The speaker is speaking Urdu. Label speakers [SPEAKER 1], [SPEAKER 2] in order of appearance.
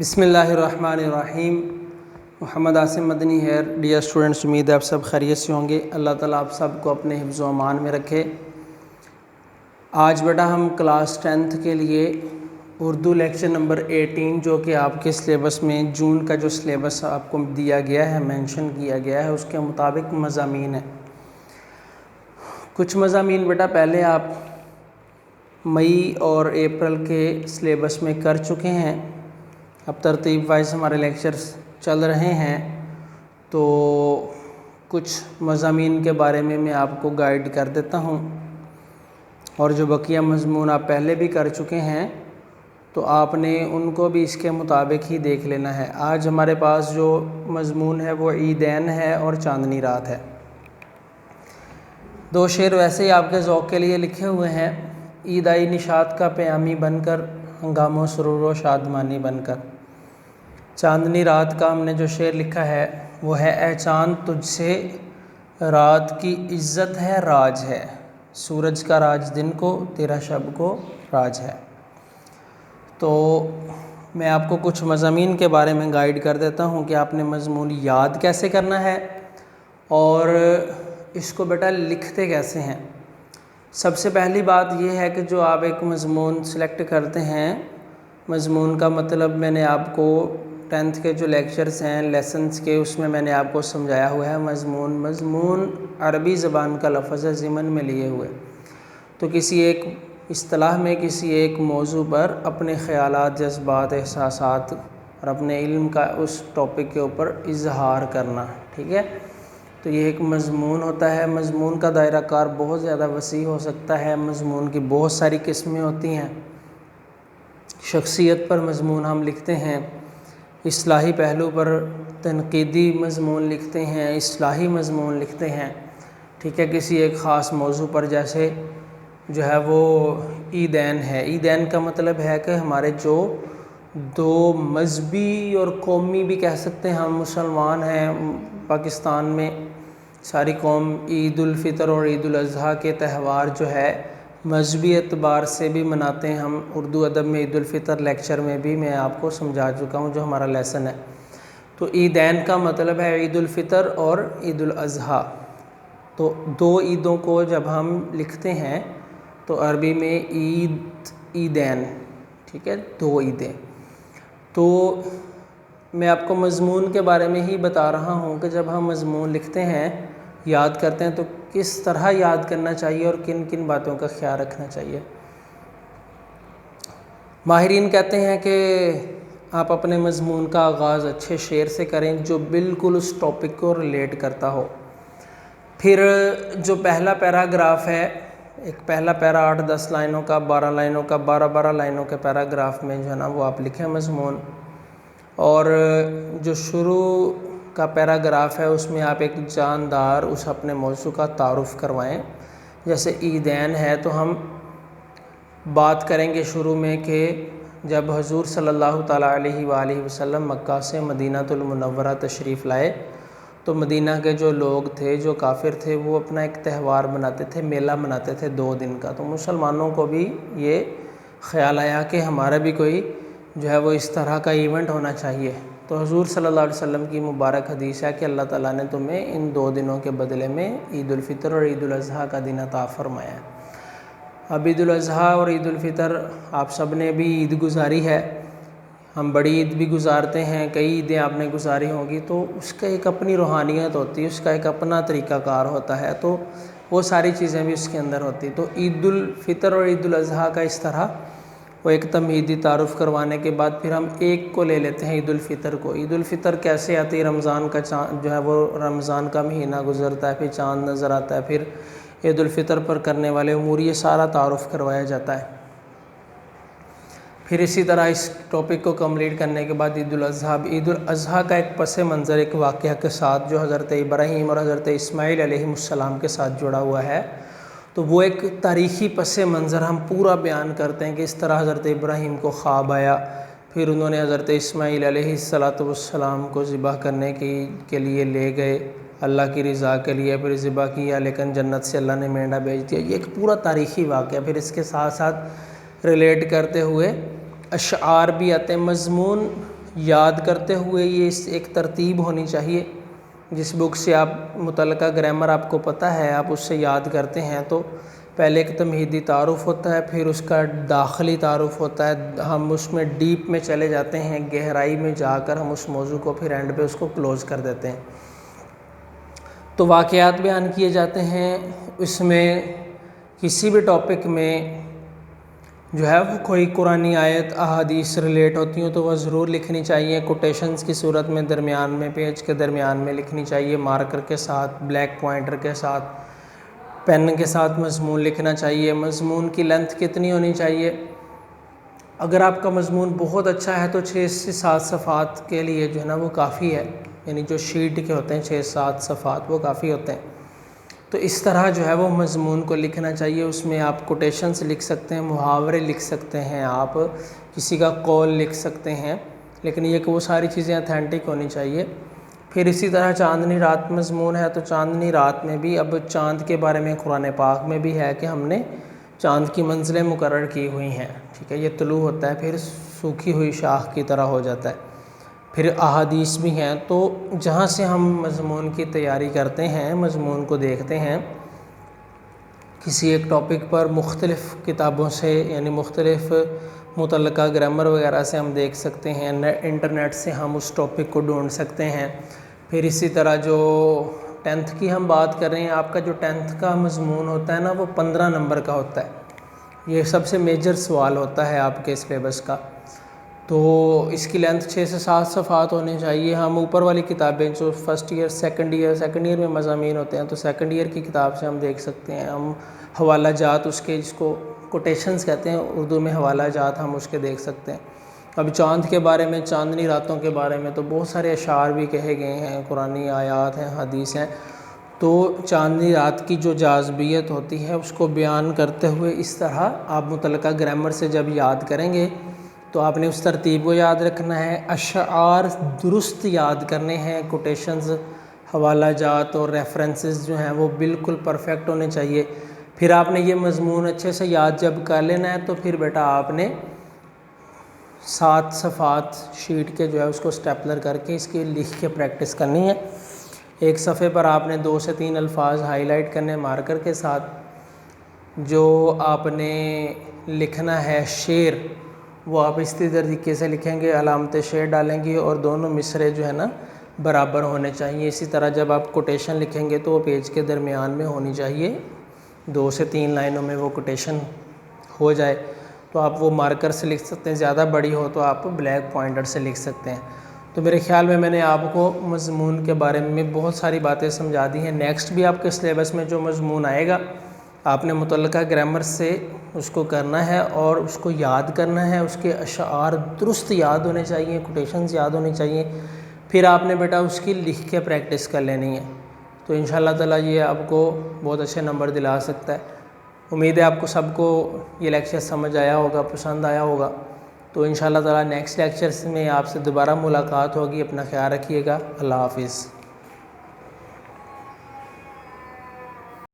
[SPEAKER 1] بسم اللہ الرحمن الرحیم۔ محمد عاصم مدنی ہے۔ ڈیئر اسٹوڈنٹس، امید ہے آپ سب خیریت سے ہوں گے۔ اللہ تعالیٰ آپ سب کو اپنے حفظ و امان میں رکھے۔ آج بیٹا ہم کلاس 10th کے لیے اردو لیکچر نمبر 18 جو کہ آپ کے سلیبس میں جون کا جو سلیبس آپ کو دیا گیا ہے، مینشن کیا گیا ہے، اس کے مطابق مضامین ہیں۔ کچھ مضامین بیٹا پہلے آپ مئی اور اپریل کے سلیبس میں کر چکے ہیں، اب ترتیب وائز ہمارے لیکچرز چل رہے ہیں، تو کچھ مضامین کے بارے میں آپ کو گائیڈ کر دیتا ہوں، اور جو بقیہ مضمون آپ پہلے بھی کر چکے ہیں تو آپ نے ان کو بھی اس کے مطابق ہی دیکھ لینا ہے۔ آج ہمارے پاس جو مضمون ہے وہ عیدین ہے اور چاندنی رات ہے۔ دو شعر ویسے ہی آپ کے ذوق کے لیے لکھے ہوئے ہیں۔ عید آئی نشاط کا پیامی بن کر، ہنگام و سرور و شادمانی بن کر۔ چاندنی رات کا ہم نے جو شعر لکھا ہے وہ ہے: اے چاند تجھ سے رات کی عزت ہے، راج ہے، سورج کا راج دن کو، تیرا شب کو راج ہے۔ تو میں آپ کو کچھ مضامین کے بارے میں گائیڈ کر دیتا ہوں کہ آپ نے مضمون یاد کیسے کرنا ہے اور اس کو بیٹا لکھتے کیسے ہیں۔ سب سے پہلی بات یہ ہے کہ جو آپ ایک مضمون سلیکٹ کرتے ہیں، مضمون کا مطلب میں نے آپ کو 10th کے جو لیکچرز ہیں لیسنز کے، اس میں میں نے آپ کو سمجھایا ہوا ہے مضمون عربی زبان کا لفظ ہے ضمن میں لیے ہوئے، تو کسی ایک اصطلاح میں کسی ایک موضوع پر اپنے خیالات، جذبات، احساسات اور اپنے علم کا اس ٹاپک کے اوپر اظہار کرنا، ٹھیک ہے۔ تو یہ ایک مضمون ہوتا ہے۔ مضمون کا دائرہ کار بہت زیادہ وسیع ہو سکتا ہے، مضمون کی بہت ساری قسمیں ہوتی ہیں۔ شخصیت پر مضمون ہم لکھتے ہیں، اصلاحی پہلو پر تنقیدی مضمون لکھتے ہیں، اصلاحی مضمون لکھتے ہیں، ٹھیک ہے، کسی ایک خاص موضوع پر، جیسے جو ہے وہ عیدین ہے۔ عیدین کا مطلب ہے کہ ہمارے جو دو مذہبی اور قومی بھی کہہ سکتے ہیں، ہم مسلمان ہیں، پاکستان میں ساری قوم عید الفطر اور عید الاضحیٰ کے تہوار جو ہے مذہبی اعتبار سے بھی مناتے ہیں۔ ہم اردو ادب میں عید الفطر لیکچر میں بھی میں آپ کو سمجھا چکا ہوں جو ہمارا لیسن ہے۔ تو عیدین کا مطلب ہے عید الفطر اور عید الاضحیٰ۔ تو دو عیدوں کو جب ہم لکھتے ہیں تو عربی میں عیدین، ٹھیک ہے، دو عیدیں۔ تو میں آپ کو مضمون کے بارے میں ہی بتا رہا ہوں کہ جب ہم مضمون لکھتے ہیں، یاد کرتے ہیں، تو کس طرح یاد کرنا چاہیے اور کن کن باتوں کا خیال رکھنا چاہیے۔ ماہرین کہتے ہیں کہ آپ اپنے مضمون کا آغاز اچھے شعر سے کریں جو بالکل اس ٹاپک کو ریلیٹ کرتا ہو۔ پھر جو پہلا پیراگراف ہے، ایک پہلا پیرا 8-10 لائنوں کا، 12 لائنوں کا، 12 لائنوں کے پیراگراف میں جو ہے نا وہ آپ لکھیں مضمون، اور جو شروع کا پیراگراف ہے اس میں آپ ایک جاندار اس اپنے موضوع کا تعارف کروائیں۔ جیسے عیدین ہے تو ہم بات کریں گے شروع میں کہ جب حضور صلی اللہ تعالیٰ علیہ وآلہ وسلم مکہ سے مدینہ المنورہ تشریف لائے تو مدینہ کے جو لوگ تھے، جو کافر تھے، وہ اپنا ایک تہوار مناتے تھے، میلہ مناتے تھے 2 دن کا۔ تو مسلمانوں کو بھی یہ خیال آیا کہ ہمارا بھی کوئی جو ہے وہ اس طرح کا ایونٹ ہونا چاہیے۔ تو حضور صلی اللہ علیہ وسلم کی مبارک حدیث ہے کہ اللہ تعالیٰ نے تمہیں ان 2 دنوں کے بدلے میں عید الفطر اور عید الاضحیٰ کا دن عطا فرمایا ہے۔ اب عید الاضحیٰ اور عید الفطر آپ سب نے بھی عید گزاری ہے، ہم بڑی عید بھی گزارتے ہیں، کئی عیدیں آپ نے گزاری ہوں گی، تو اس کا ایک اپنی روحانیت ہوتی ہے، اس کا ایک اپنا طریقہ کار ہوتا ہے، تو وہ ساری چیزیں بھی اس کے اندر ہوتی۔ تو عید الفطر اور عید الاضحیٰ کا اس طرح وہ ایک تمہیدی تعارف کروانے کے بعد پھر ہم ایک کو لے لیتے ہیں، عید الفطر کو۔ عید الفطر کیسے آتی ہے؟ رمضان کا چاند جو ہے وہ رمضان کا مہینہ گزرتا ہے، پھر چاند نظر آتا ہے، پھر عید الفطر پر کرنے والے امور، یہ سارا تعارف کروایا جاتا ہے۔ پھر اسی طرح اس ٹاپک کو کمپلیٹ کرنے کے بعد عید الاضحیٰ، عید الاضحیٰ کا ایک پس منظر، ایک واقعہ کے ساتھ جو حضرت ابراہیم اور حضرت اسماعیل علیہ السلام کے ساتھ جڑا ہوا ہے، تو وہ ایک تاریخی پس منظر ہم پورا بیان کرتے ہیں کہ اس طرح حضرت ابراہیم کو خواب آیا، پھر انہوں نے حضرت اسماعیل علیہ السلام کو ذبح کرنے کے لیے لے گئے اللہ کی رضا کے لیے، پھر ذبح کیا، لیکن جنت سے اللہ نے مینڈا بھیج دیا۔ یہ ایک پورا تاریخی واقعہ۔ پھر اس کے ساتھ ساتھ ریلیٹ کرتے ہوئے اشعار بھی آتے ہیں۔ مضمون یاد کرتے ہوئے یہ ایک ترتیب ہونی چاہیے. جس بک سے آپ متعلقہ گرامر آپ کو پتہ ہے آپ اس سے یاد کرتے ہیں تو پہلے ایک تمہیدی تعارف ہوتا ہے، پھر اس کا داخلی تعارف ہوتا ہے، ہم اس میں ڈیپ میں چلے جاتے ہیں، گہرائی میں جا کر ہم اس موضوع کو پھر اینڈ پہ اس کو کلوز کر دیتے ہیں. تو واقعات بیان کیے جاتے ہیں، اس میں کسی بھی ٹاپک میں جو ہے وہ کوئی قرآنی آیت احادیث ریلیٹ ہوتی ہوں تو وہ ضرور لکھنی چاہیے. کوٹیشنز کی صورت میں درمیان میں پیج کے درمیان میں لکھنی چاہیے، مارکر کے ساتھ، بلیک پوائنٹر کے ساتھ، پین کے ساتھ مضمون لکھنا چاہیے. مضمون کی لینتھ کتنی ہونی چاہیے؟ اگر آپ کا مضمون بہت اچھا ہے تو 6 سے 7 صفحات کے لیے جو ہے نا وہ کافی ہے، یعنی جو شیٹ کے ہوتے ہیں 6-7 صفحات وہ کافی ہوتے ہیں. تو اس طرح جو ہے وہ مضمون کو لکھنا چاہیے. اس میں آپ کوٹیشنز لکھ سکتے ہیں، محاورے لکھ سکتے ہیں، آپ کسی کا قول لکھ سکتے ہیں، لیکن یہ کہ وہ ساری چیزیں اتھینٹک ہونی چاہیے. پھر اسی طرح چاندنی رات مضمون ہے تو چاندنی رات میں بھی اب چاند کے بارے میں قرآن پاک میں بھی ہے کہ ہم نے چاند کی منزلیں مقرر کی ہوئی ہیں. ٹھیک ہے، یہ طلوع ہوتا ہے پھر سوکھی ہوئی شاخ کی طرح ہو جاتا ہے. پھر احادیث بھی ہیں. تو جہاں سے ہم مضمون کی تیاری کرتے ہیں، مضمون کو دیکھتے ہیں، کسی ایک ٹاپک پر مختلف کتابوں سے یعنی مختلف متعلقہ گرامر وغیرہ سے ہم دیکھ سکتے ہیں، انٹرنیٹ سے ہم اس ٹاپک کو ڈھونڈ سکتے ہیں. پھر اسی طرح جو 10th کی ہم بات کر رہے ہیں، آپ کا جو 10th کا مضمون ہوتا ہے نا وہ 15 نمبر کا ہوتا ہے. یہ سب سے میجر سوال ہوتا ہے آپ کے سلیبس کا. تو اس کی لینتھ 6 سے 7 صفحات ہونی چاہیے. ہم اوپر والی کتابیں جو فرسٹ ایئر سیکنڈ ایئر میں مضامین ہوتے ہیں تو سیکنڈ ایئر کی کتاب سے ہم دیکھ سکتے ہیں. ہم حوالہ جات اس کے جس کو کوٹیشنز کہتے ہیں اردو میں، حوالہ جات ہم اس کے دیکھ سکتے ہیں. اب چاند کے بارے میں، چاندنی راتوں کے بارے میں تو بہت سارے اشعار بھی کہے گئے ہیں، قرآنی آیات ہیں، حدیث ہیں. تو چاندنی رات کی جو جاذبیت ہوتی ہے اس کو بیان کرتے ہوئے اس طرح آپ متعلقہ گرامر سے جب یاد کریں گے تو آپ نے اس ترتیب کو یاد رکھنا ہے، اشعار درست یاد کرنے ہیں، کوٹیشنز، حوالہ جات اور ریفرنسز جو ہیں وہ بالکل پرفیکٹ ہونے چاہیے. پھر آپ نے یہ مضمون اچھے سے یاد جب کر لینا ہے تو پھر بیٹا آپ نے 7 صفحات شیٹ کے جو ہے اس کو سٹیپلر کر کے اس کی لکھ کے پریکٹس کرنی ہے. ایک صفحے پر آپ نے 2 سے 3 الفاظ ہائی لائٹ کرنے مارکر کے ساتھ. جو آپ نے لکھنا ہے شعر وہ آپ اسی طریقے سے لکھیں گے، علامت شعر ڈالیں گے اور دونوں مصرے جو ہے نا برابر ہونے چاہیے. اسی طرح جب آپ کوٹیشن لکھیں گے تو وہ پیج کے درمیان میں ہونی چاہیے، 2 سے 3 لائنوں میں وہ کوٹیشن ہو جائے. تو آپ وہ مارکر سے لکھ سکتے ہیں، زیادہ بڑی ہو تو آپ بلیک پوائنٹر سے لکھ سکتے ہیں. تو میرے خیال میں نے آپ کو مضمون کے بارے میں بہت ساری باتیں سمجھا دی ہیں. نیکسٹ بھی آپ کے سلیبس میں جو مضمون آئے گا آپ نے متعلقہ گرامر سے اس کو کرنا ہے اور اس کو یاد کرنا ہے. اس کے اشعار درست یاد ہونے چاہیے، کوٹیشنز یاد ہونی چاہیے. پھر آپ نے بیٹا اس کی لکھ کے پریکٹس کر لینی ہے. تو انشاءاللہ تعالیٰ یہ آپ کو بہت اچھے نمبر دلا سکتا ہے. امید ہے آپ کو سب کو یہ لیکچر سمجھ آیا ہوگا، پسند آیا ہوگا. تو انشاءاللہ تعالیٰ نیکسٹ لیکچرز میں آپ سے دوبارہ ملاقات ہوگی. اپنا خیال رکھیے گا. اللہ حافظ.